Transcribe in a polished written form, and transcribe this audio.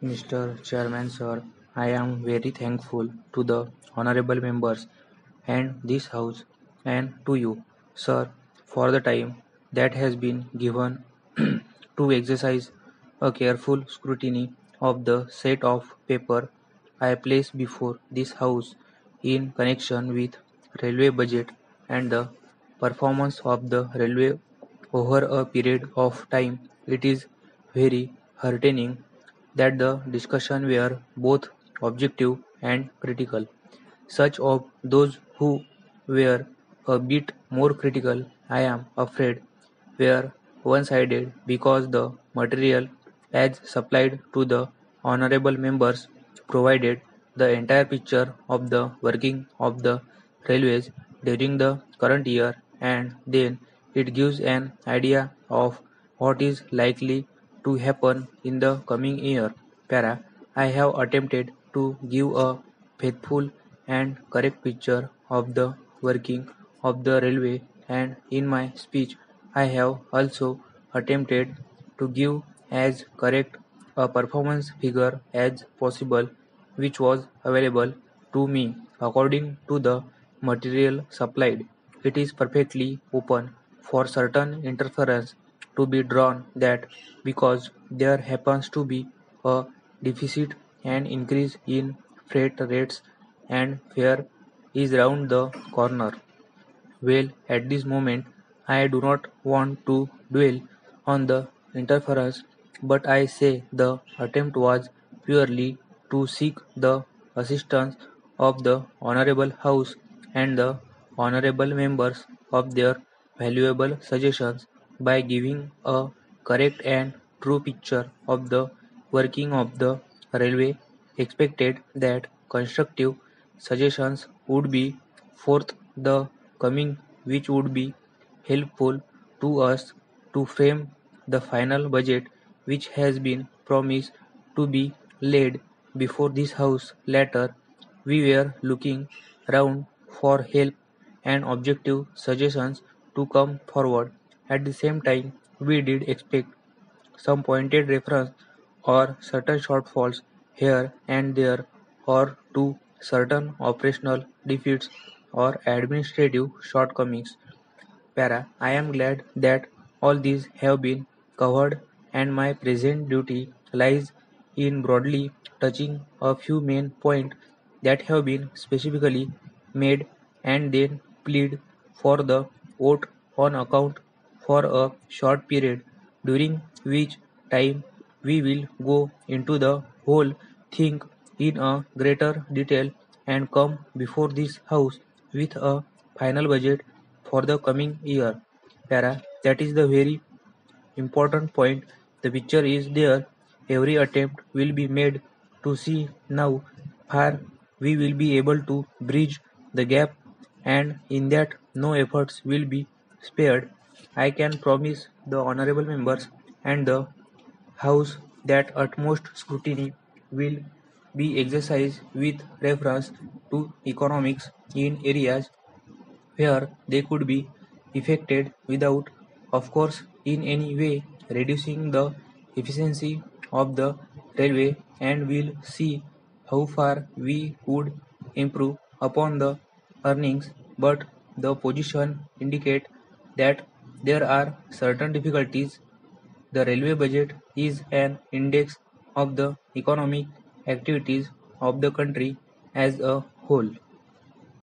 Mr. Chairman, sir, I am very thankful to the honorable members and this House and to you, sir, for the time that has been given to exercise a careful scrutiny of the set of paper I place before this House in connection with railway budget and the performance of the railway over a period of time. It is very heartening that the discussion were both objective and critical. Such of those who were a bit more critical, I am afraid, were one-sided because the material as supplied to the honorable members provided the entire picture of the working of the railways during the current year, and then it gives an idea of what is likely to happen in the coming year. Para, I have attempted to give a faithful and correct picture of the working of the railway, and in my speech I have also attempted to give as correct a performance figure as possible which was available to me according to the material supplied. It is perfectly open for certain inference to be drawn that because there happens to be a deficit and increase in freight rates and fare is round the corner. Well, at this moment, I do not want to dwell on the interference, but I say the attempt was purely to seek the assistance of the Honorable House and the Honorable members of their valuable suggestions by giving a correct and true picture of the working of the railway. Expected that constructive suggestions would be forth the coming which would be helpful to us to frame the final budget which has been promised to be laid before this House later. We were looking round for help and objective suggestions to come forward. At the same time, we did expect some pointed reference or certain shortfalls here and there or to certain operational defeats or administrative shortcomings. Para, I am glad that all these have been covered and my present duty lies in broadly touching a few main points that have been specifically made and then plead for the vote on account for a short period during which time we will go into the whole thing in a greater detail and come before this House with a final budget for the coming year. Para, that is the very important point. The picture is there. Every attempt will be made to see now far we will be able to bridge the gap, and in that no efforts will be spared. I can promise the honorable members and the House that utmost scrutiny will be exercised with reference to economics in areas where they could be effected without, of course, in any way reducing the efficiency of the railway, and will see how far we could improve upon the earnings, but the position indicate that there are certain difficulties. The railway budget is an index of the economic activities of the country as a whole.